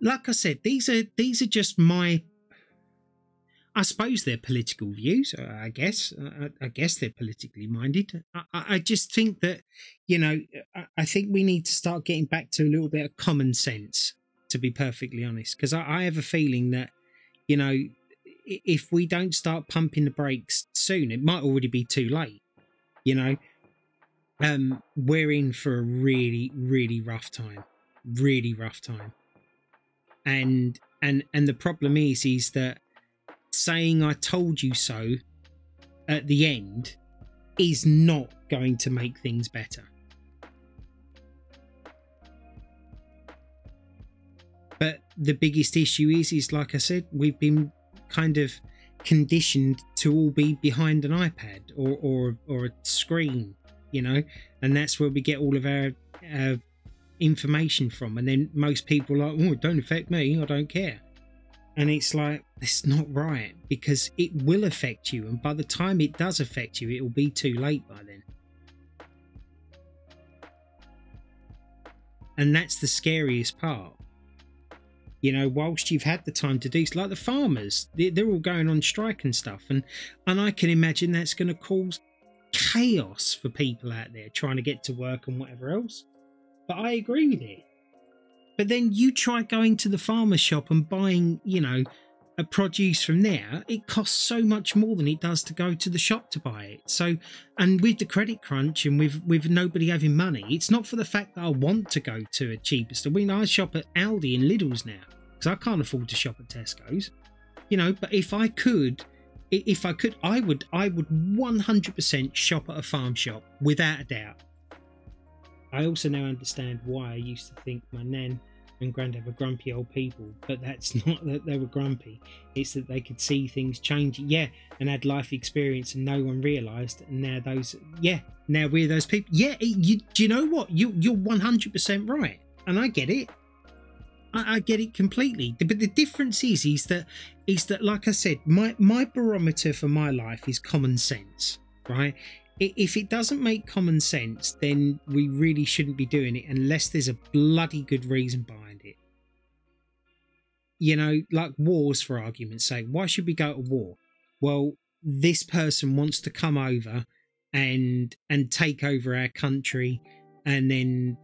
like I said, these are just my, I suppose they're political views. I guess they're politically minded. I just think that, you know, I think we need to start getting back to a little bit of common sense, to be perfectly honest, because I have a feeling that, you know, if we don't start pumping the brakes soon, it might already be too late. You know, we're in for a really, really rough time, and the problem is that saying "I told you so" at the end is not going to make things better. But the biggest issue is like I said, we've been kind of conditioned to all be behind an iPad or a screen, you know, and that's where we get all of our information from. And then most people are like, oh, it don't affect me, I don't care. And it's like, it's not right, because it will affect you, and by the time it does affect you, it will be too late by then. And that's the scariest part. You know, whilst you've had the time to do, like the farmers, they're all going on strike and stuff, and I can imagine that's going to cause chaos for people out there trying to get to work and whatever else. But I agree with it. But then you try going to the farmer shop and buying, you know, a produce from there. It costs so much more than it does to go to the shop to buy it. So, and with the credit crunch and with nobody having money, it's not for the fact that I want to go to a cheaper store. I mean, I shop at Aldi and Lidl's now because I can't afford to shop at Tesco's, you know. But if I could, I would 100% shop at a farm shop without a doubt. I also now understand why I used to think my nan and granddad were grumpy old people, but that's not that they were grumpy. It's that they could see things changing, and had life experience, and no one realised. And now now we're those people. Do you know what? You're 100% right, and I get it. I get it completely. But the difference is that like I said, my barometer for my life is common sense, right? If it doesn't make common sense, then we really shouldn't be doing it unless there's a bloody good reason behind it. You know, like wars, for argument's sake. Why should we go to war? Well, this person wants to come over and take over our country, and then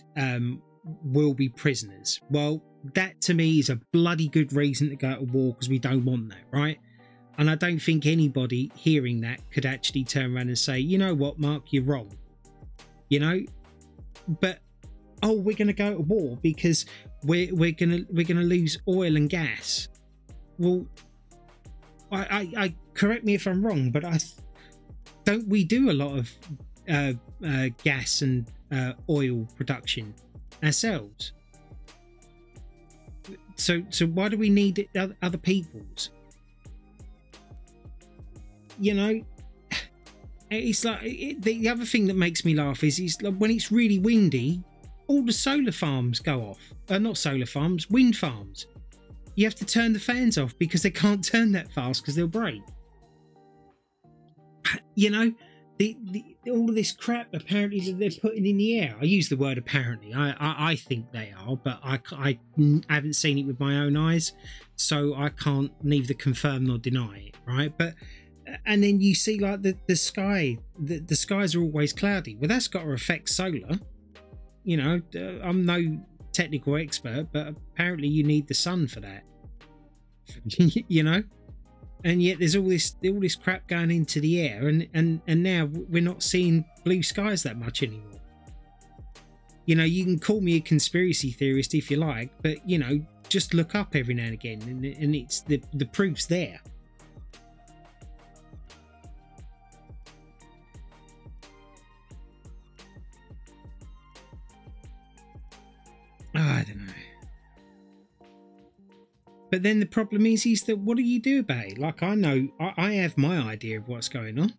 we'll be prisoners. Well, that to me is a bloody good reason to go to war, because we don't want that, right? And I don't think anybody hearing that could actually turn around and say, you know what, Mark, you're wrong. You know, but we're going to go to war because we're going to lose oil and gas. Well, I correct me if I'm wrong, but don't we do a lot of gas and oil production ourselves? So why do we need other people's? You know, it's like the other thing that makes me laugh is like when it's really windy, all the solar farms go off. Not solar farms, wind farms. You have to turn the fans off because they can't turn that fast because they'll break. You know, all of this crap apparently that they're putting in the air. I use the word apparently. I think they are, but I haven't seen it with my own eyes, so I can't neither confirm nor deny it, right? But and then you see like the sky, the skies are always cloudy. Well, that's got to affect solar. You know, I'm no technical expert, but apparently you need the sun for that. You know, and yet there's all this crap going into the air, and now we're not seeing blue skies that much anymore. You know, you can call me a conspiracy theorist if you like, but you know, just look up every now and again, and it's the proof's there. I don't know. But then the problem is that what do you do about it? Like, I know I have my idea of what's going on,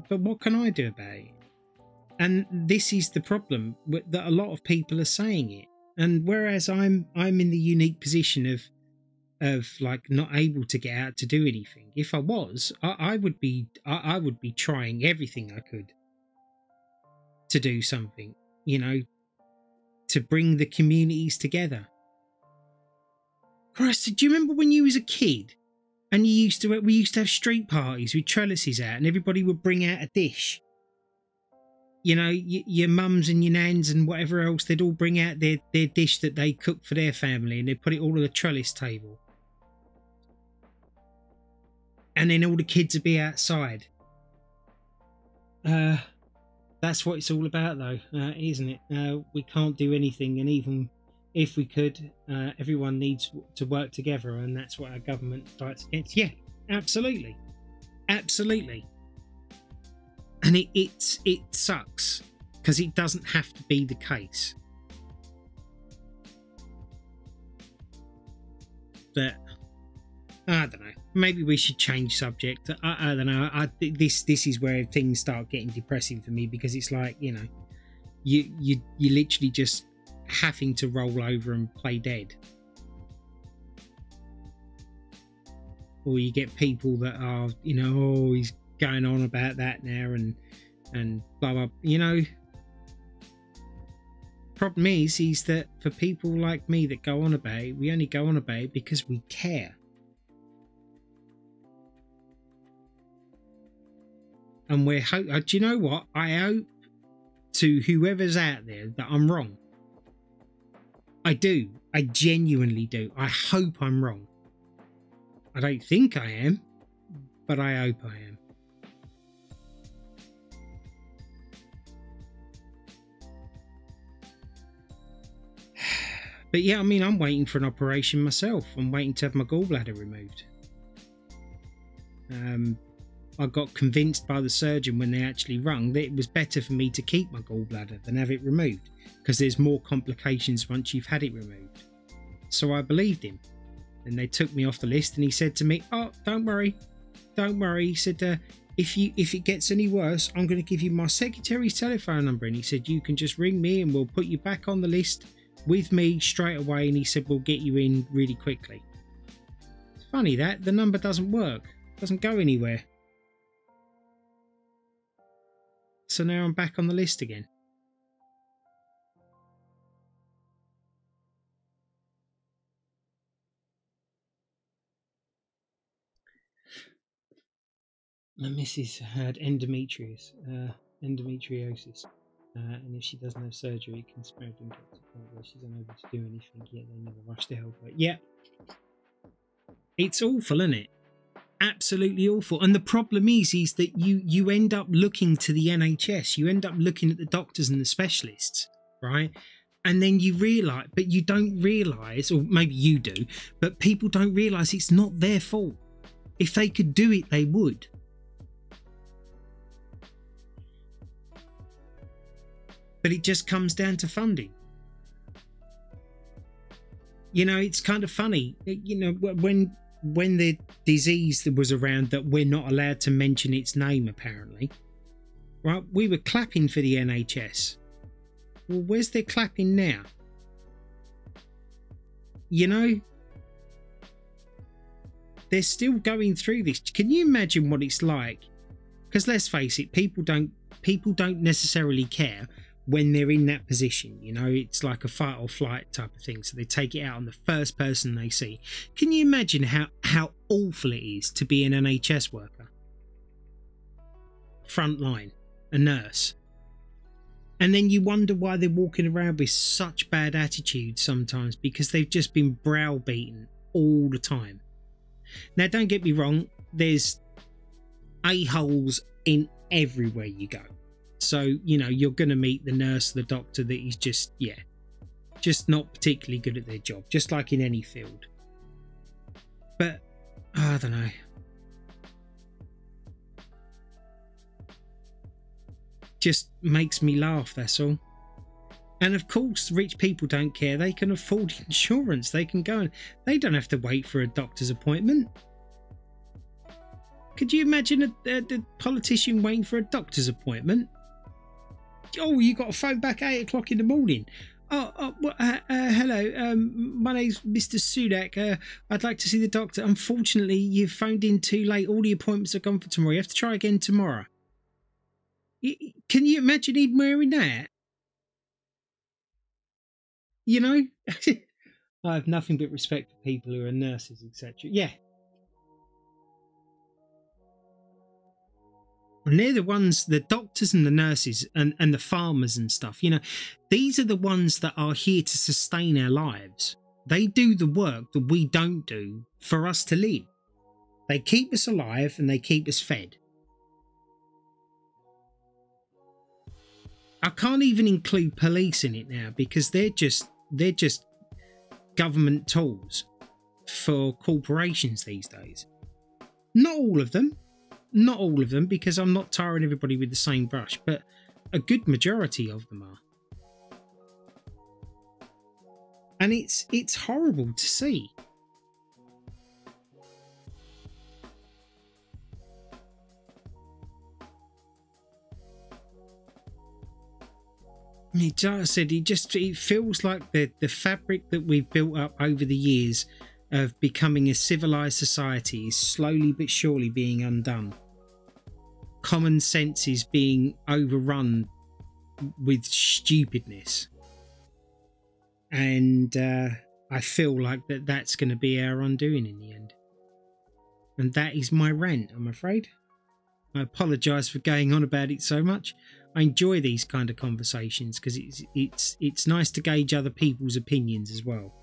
but what can I do about it? And this is the problem, that a lot of people are saying it. And whereas I'm in the unique position of like not able to get out to do anything. If I was, I would be trying everything I could to do something, you know, to bring the communities together. Christ, do you remember when you was a kid and we used to have street parties with trellises out and everybody would bring out a dish? You know, your mums and your nans and whatever else, they'd all bring out their dish that they cooked for their family and they'd put it all on the trellis table. And then all the kids would be outside. That's what it's all about, though, isn't it? We can't do anything, and even if we could, everyone needs to work together, and that's what our government fights against. Yeah, absolutely, absolutely. And it sucks because it doesn't have to be the case. But I don't know. Maybe we should change subject. I don't know. This is where things start getting depressing for me, because it's like, you know, you literally just having to roll over and play dead. Or you get people that are, you know, oh, he's going on about that now and blah blah. You know, problem is that for people like me that go on about it, we only go on about it because we care. And do you know what? I hope to whoever's out there that I'm wrong. I do. I genuinely do. I hope I'm wrong. I don't think I am, but I hope I am. But yeah, I mean, I'm waiting for an operation myself. I'm waiting to have my gallbladder removed. I got convinced by the surgeon when they actually rung that it was better for me to keep my gallbladder than have it removed, because there's more complications once you've had it removed. So I believed him. And they took me off the list, and he said to me, oh, don't worry. He said, if it gets any worse, I'm going to give you my secretary's telephone number. And he said, you can just ring me and we'll put you back on the list with me straight away. And he said, we'll get you in really quickly. It's funny that the number doesn't work. It doesn't go anywhere. So now I'm back on the list again. My missus had endometriosis, and if she doesn't have surgery, it can spread and get to the point where she's unable to do anything. Yet they never rush to help her. Yeah, it's awful, isn't it? Absolutely awful. And the problem is that you end up looking to the NHS. You end up looking at the doctors and the specialists, right? And then you realise, but you don't realise, or maybe you do, but people don't realise it's not their fault. If they could do it, they would. But it just comes down to funding. You know, it's kind of funny. You know, when the disease that was around that we're not allowed to mention its name, apparently, right? We were clapping for the NHS. Well, where's their clapping now? You know, they're still going through this. Can you imagine what it's like? Because let's face it, people don't necessarily care when they're in that position. You know, it's like a fight or flight type of thing, so they take it out on the first person they see. Can you imagine how awful it is to be an NHS worker, front line, a nurse, and then you wonder why they're walking around with such bad attitudes sometimes, because they've just been browbeaten all the time. Now, don't get me wrong, there's a-holes in everywhere you go. So, you know, you're going to meet the nurse, the doctor that is just, yeah, just not particularly good at their job, just like in any field. But, I don't know. Just makes me laugh, that's all. And of course, rich people don't care. They can afford insurance. They can go and they don't have to wait for a doctor's appointment. Could you imagine a politician waiting for a doctor's appointment? Oh, you got to phone back 8 o'clock in the morning. Hello, my name's Mr. Sudak. I'd like to see the doctor. Unfortunately, you've phoned in too late. All the appointments are gone for tomorrow. You have to try again tomorrow. Can you imagine him wearing that? You know? I have nothing but respect for people who are nurses, etc. Yeah. And they're the ones, the doctors and the nurses and the farmers and stuff, you know, these are the ones that are here to sustain our lives. They do the work that we don't do for us to live. They keep us alive and they keep us fed. I can't even include police in it now because they're just government tools for corporations these days. Not all of them, because I'm not tarring everybody with the same brush, but a good majority of them are. And it's horrible to see. Like I said, it feels like the fabric that we've built up over the years of becoming a civilized society is slowly but surely being undone. Common sense is being overrun with stupidness. And I feel like that's going to be our undoing in the end. And that is my rant, I'm afraid. I apologise for going on about it so much. I enjoy these kind of conversations because it's nice to gauge other people's opinions as well.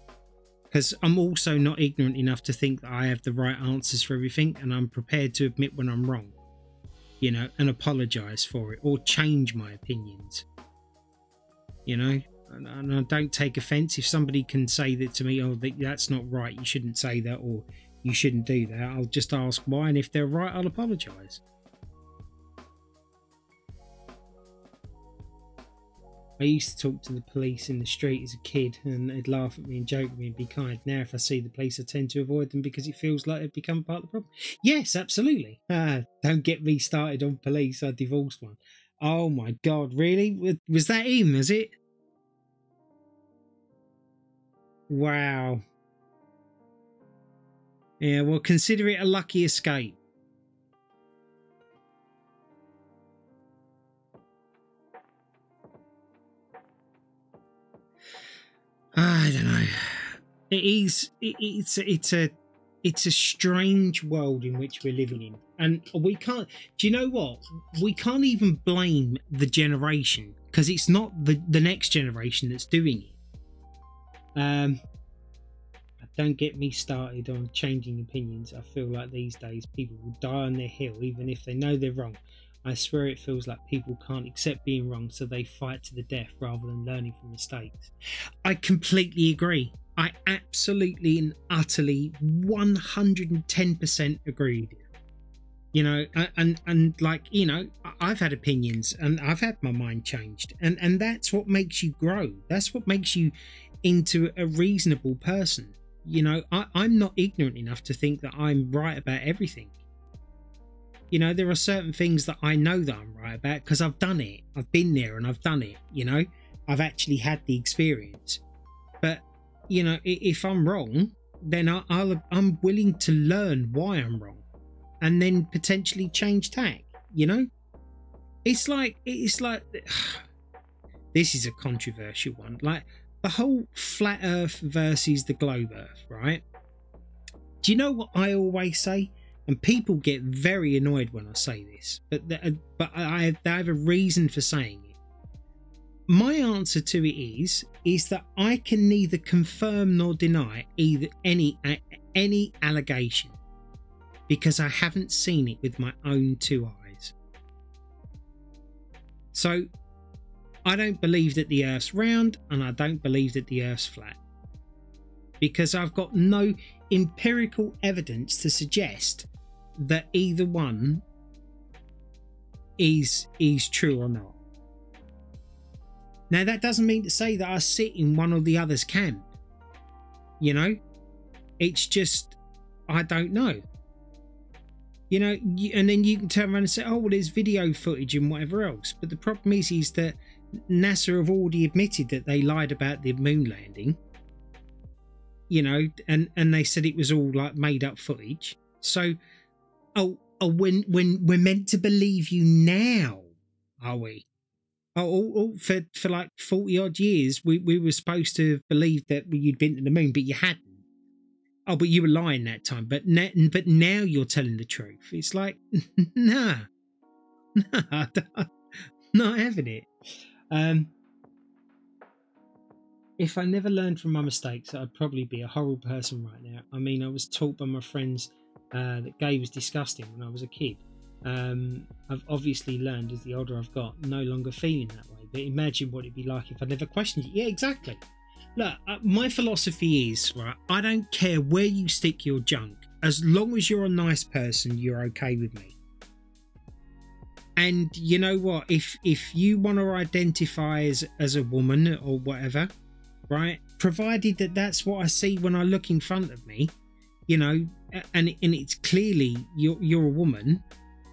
Because I'm also not ignorant enough to think that I have the right answers for everything, and I'm prepared to admit when I'm wrong, you know, and apologise for it or change my opinions. You know, and I don't take offence if somebody can say that to me, oh, that's not right, you shouldn't say that, or you shouldn't do that. I'll just ask why, and if they're right, I'll apologise. I used to talk to the police in the street as a kid and they'd laugh at me and joke at me and be kind. Now if I see the police I tend to avoid them because it feels like they've become part of the problem. Yes, absolutely. Don't get me started on police. I divorced one. Oh my God, really? Was that him, is it? Wow. Yeah, well, consider it a lucky escape. I don't know. It's a strange world in which we're living in, and we can't. Do you know what? We can't even blame the generation because it's not the next generation that's doing it. Don't get me started on changing opinions. I feel like these days people will die on their hill even if they know they're wrong. I swear it feels like people can't accept being wrong, so they fight to the death rather than learning from mistakes. I completely agree. I absolutely and utterly 110% agree. You know, and like, you know, I've had opinions and I've had my mind changed, and that's what makes you grow. That's what makes you into a reasonable person. You know, I'm not ignorant enough to think that I'm right about everything. You know, there are certain things that I know that I'm right about because I've done it. I've been there and I've done it, you know. I've actually had the experience. But, you know, if I'm wrong, then I'm willing to learn why I'm wrong and then potentially change tack, you know. It's like this is a controversial one. Like the whole flat earth versus the globe earth, right? Do you know what I always say? And people get very annoyed when I say this, but I have a reason for saying it. My answer to it is that I can neither confirm nor deny either any allegation because I haven't seen it with my own two eyes. So I don't believe that the Earth's round, and I don't believe that the Earth's flat because I've got no empirical evidence to suggest that either one is true or not. Now that doesn't mean to say that I sit in one or the other's camp, you know. It's just I don't know, you know. And then you can turn around and say, oh well, there's video footage and whatever else, but the problem is that NASA have already admitted that they lied about the moon landing, you know, and they said it was all like made up footage. So when we're meant to believe you now, are we? For like 40 odd years, we were supposed to have believed that you'd been to the moon, but you hadn't. Oh, but you were lying that time. But now you're telling the truth. It's like, nah, nah, not having it. If I never learned from my mistakes, I'd probably be a horrible person right now. I mean, I was taught by my friends that gay was disgusting when I was a kid. I've obviously learned as the older I've got, no longer feeling that way. But imagine what it'd be like if I never questioned it. Yeah, exactly. Look, my philosophy is, right, I don't care where you stick your junk. As long as you're a nice person, you're okay with me. And you know what? If you want to identify as a woman or whatever, right, provided that that's what I see when I look in front of me, you know, and it's clearly you're a woman,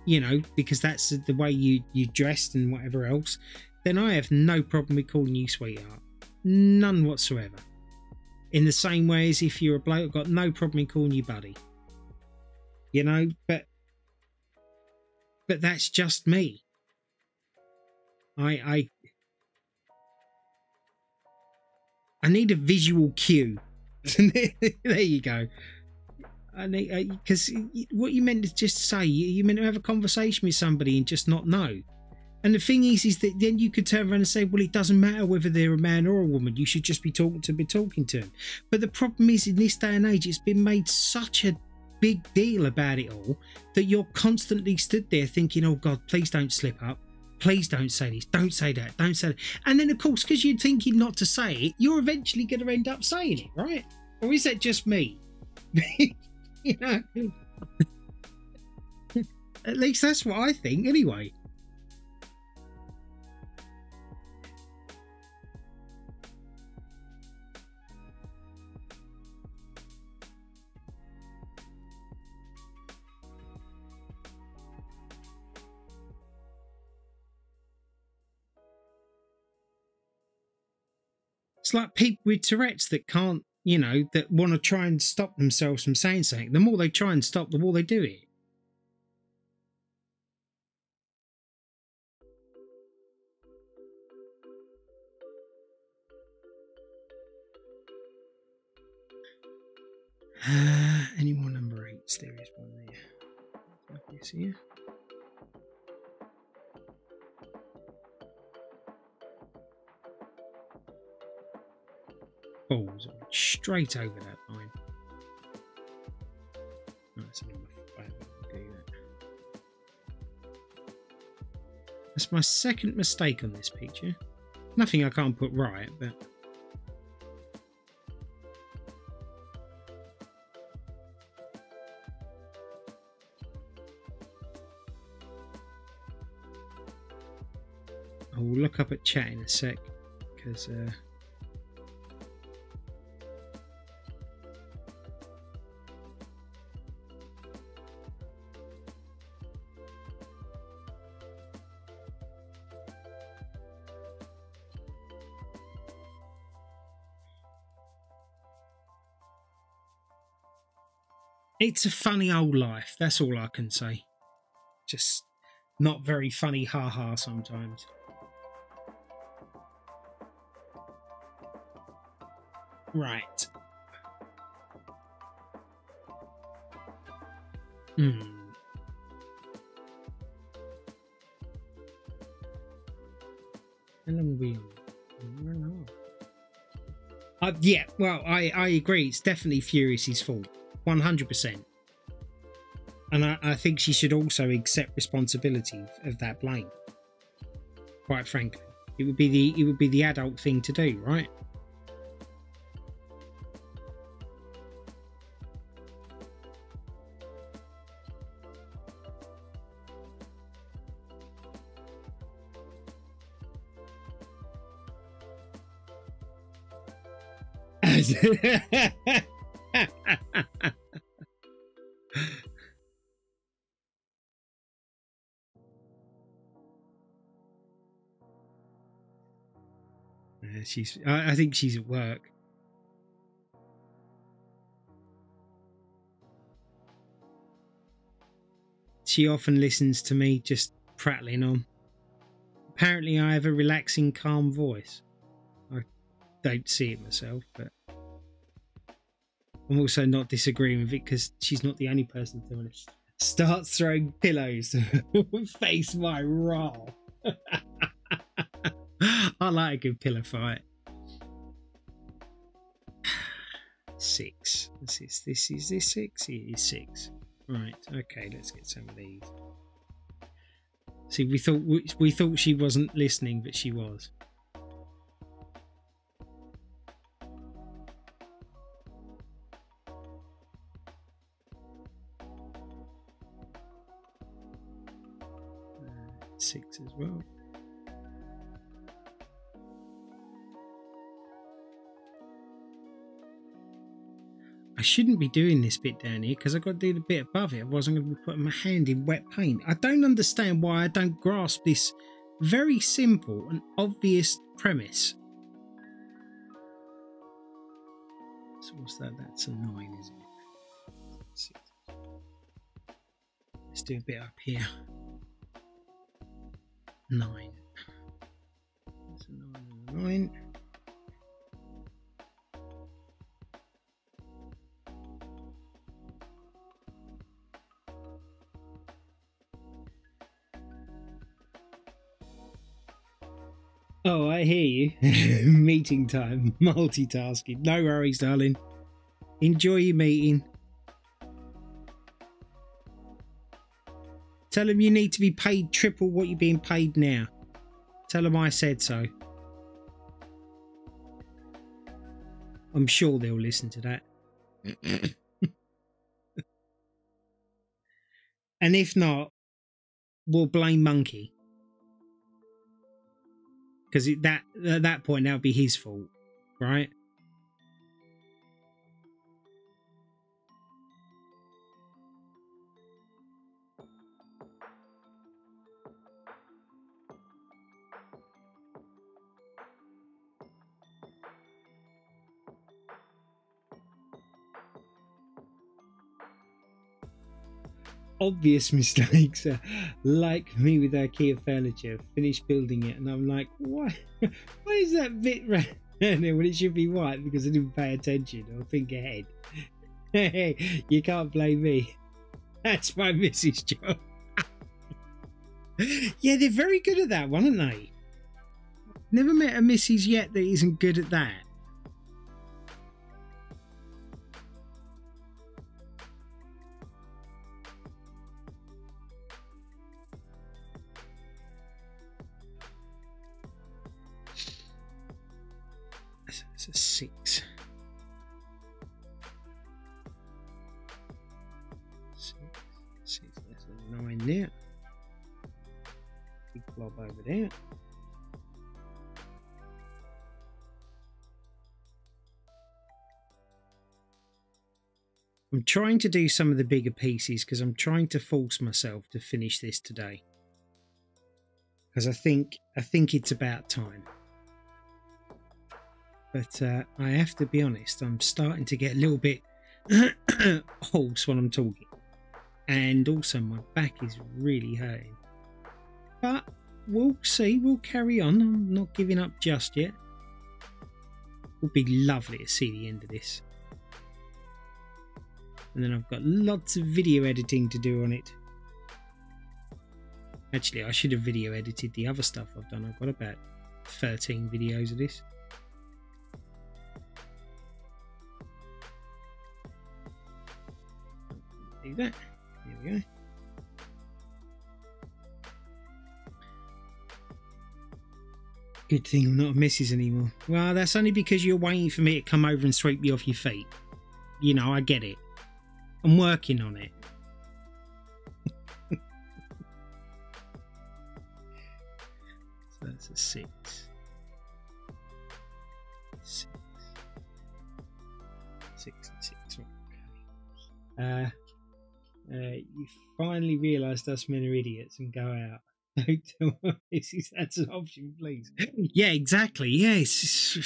you know, because that's the way you dressed and whatever else, then I have no problem with calling you sweetheart. None whatsoever. In the same way as if you're a bloke, I've got no problem in calling you buddy. You know, but that's just me. I need a visual cue. There you go. I need, because what you meant to just say, you meant to have a conversation with somebody and just not know. And the thing is that then you could turn around and say, well, it doesn't matter whether they're a man or a woman. You should just be talking to them. But the problem is, in this day and age, it's been made such a big deal about it all that you're constantly stood there thinking, oh God, please don't slip up. Please don't say this. Don't say that. Don't say that. And then, of course, because you're thinking not to say it, you're eventually going to end up saying it, right? Or is that just me? You know? At least that's what I think, anyway. It's like people with Tourette's that can't, you know, that want to try and stop themselves from saying something. The more they try and stop, the more they do it. Any more number 8s? There is one there. This here. Balls straight over that line. That's a number 5. That's my second mistake on this picture. Nothing I can't put right, but I will look up at chat in a sec because it's a funny old life. That's all I can say. Just not very funny, ha-ha sometimes. Right. How long are we on? Yeah, well, I agree. It's definitely Furious's fault. 100%. And I think she should also accept responsibility of that blame. Quite frankly. It would be the adult thing to do, right? I think she's at work. She often listens to me just prattling on. Apparently I have a relaxing, calm voice. I don't see it myself, but I'm also not disagreeing with it because she's not the only person to start throwing pillows face my roll. I like a good pillow fight. 6. This is this 6? It is 6. Right, okay, let's get some of these. See, we thought she wasn't listening, but she was. Six as well. I shouldn't be doing this bit down here because I've got to do the bit above it. Otherwise I'm going to be putting my hand in wet paint. I don't understand why I don't grasp this very simple and obvious premise. So what's that? That's a 9, isn't it? Let's do a bit up here. 9. That's a 9 and a 9. Oh, I hear you. Meeting time, multitasking. No worries, darling. Enjoy your meeting. Tell them you need to be paid triple what you're being paid now. Tell them I said so. I'm sure they'll listen to that. And if not, we'll blame Monkey. Because at that point, that would be his fault, right? Obvious mistakes, like me with IKEA furniture. Finished building it, and I'm like, why is that bit red when it should be white? Because I didn't pay attention or think ahead. You can't blame me. That's my missus' job. Yeah, they're very good at that one, aren't they? Never met a missus yet that isn't good at that. That's a 6. 6. That's a 9 there. Big blob over there. I'm trying to do some of the bigger pieces because I'm trying to force myself to finish this today. Because I think it's about time. But I have to be honest, I'm starting to get a little bit hoarse when I'm talking. And also my back is really hurting. But we'll see, we'll carry on. I'm not giving up just yet. It would be lovely to see the end of this. And then I've got lots of video editing to do on it. Actually, I should have video edited the other stuff I've done. I've got about 13 videos of this. Do that. There we go. Good thing I'm not a missus anymore. Well, that's only because you're waiting for me to come over and sweep you off your feet. You know, I get it. I'm working on it. So that's a 6. 6. 6 and 6. Okay. You finally realised us men are idiots and go out. Don't tell my missus that's an option, please. Yeah, exactly. Yes.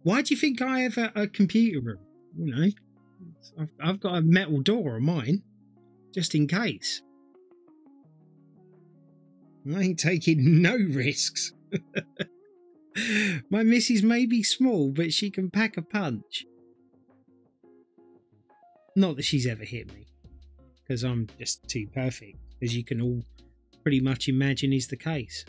Why do you think I have a computer room? You know, I've got a metal door on mine, just in case. I ain't taking no risks. My missus may be small, but she can pack a punch. Not that she's ever hit me, because I'm just too perfect, as you can all pretty much imagine is the case.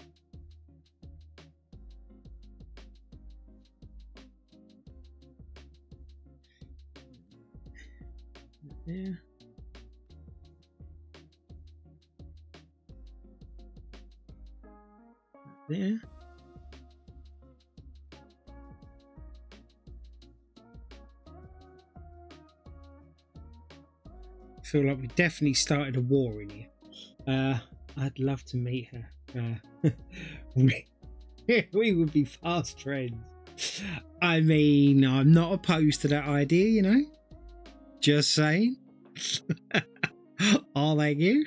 Yeah. Yeah. I feel like we definitely started a war in here. I'd love to meet her. We would be fast friends. I mean, I'm not opposed to that idea, you know. Just saying. Oh, thank you.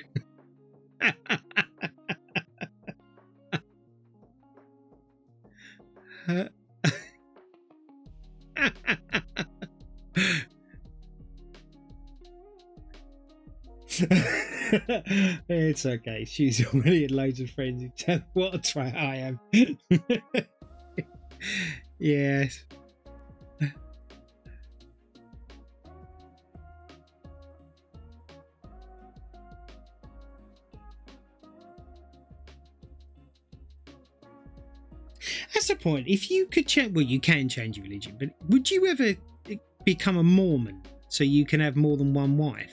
It's okay. She's already had loads of friends who tell her what a twat I am. Yes. That's the point. If you could change, well, you can change your religion, but would you ever become a Mormon so you can have more than one wife?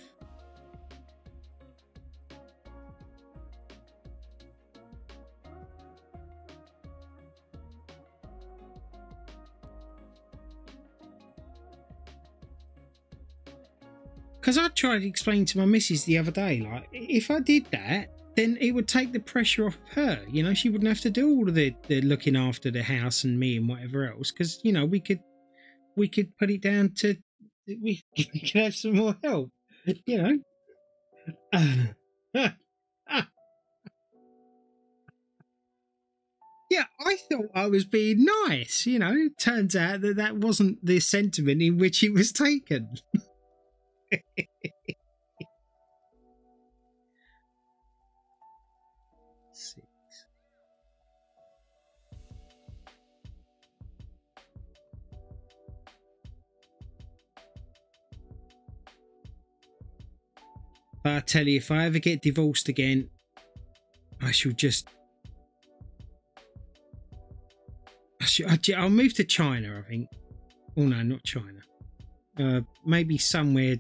Because I tried to explain to my missus the other day, like, if I did that, then it would take the pressure off her. You know, she wouldn't have to do all of the looking after the house and me and whatever else. Because, you know, we could put it down to we could have some more help. You know. Yeah, I thought I was being nice. You know, turns out that wasn't the sentiment in which it was taken. But I tell you, if I ever get divorced again, I shall just. I'll move to China, I think. Oh no, not China. Maybe somewhere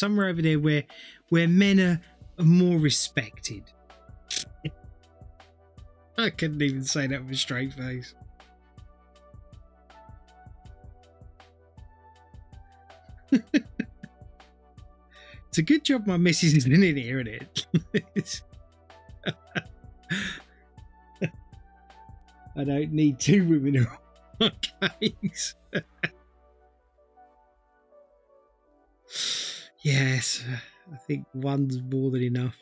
over there where men are more respected. I couldn't even say that with a straight face. It's a good job my missus isn't in here, isn't it? I don't need two women on my case. Yes, I think one's more than enough.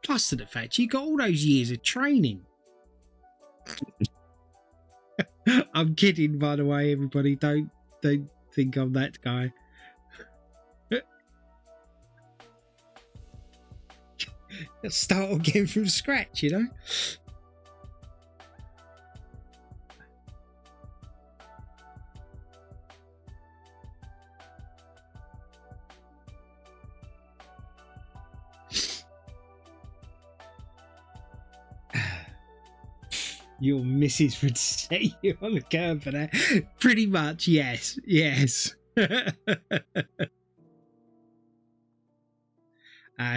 Plus to the fact you got all those years of training. I'm kidding, by the way, everybody. Don't think I'm that guy. Start again from scratch, you know. Your missus would set you on the curb for that. Pretty much, yes.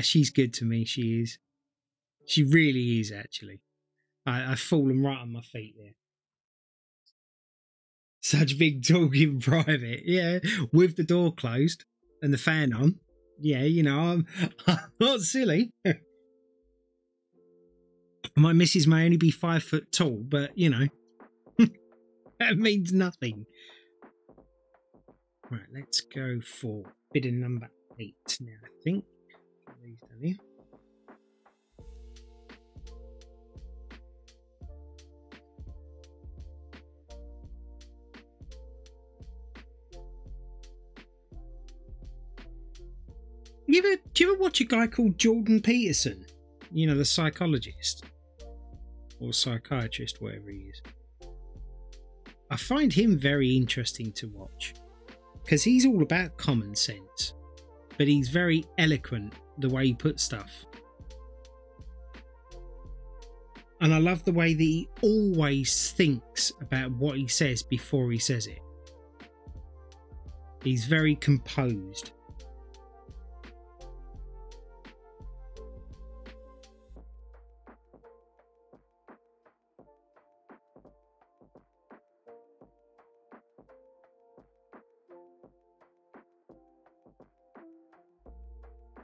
She's good to me. She is. She really is, actually. I've fallen right on my feet there. Such big talk in private. Yeah, with the door closed and the fan on. Yeah, you know, I'm not silly. My missus may only be 5 foot tall, but, you know, that means nothing. Right, let's go for bidder number 8 now, I think. Get these done here. Do you ever watch a guy called Jordan Peterson? You know, the psychologist or psychiatrist, whatever he is. I find him very interesting to watch because he's all about common sense, but he's very eloquent the way he puts stuff. And I love the way that he always thinks about what he says before he says it. He's very composed.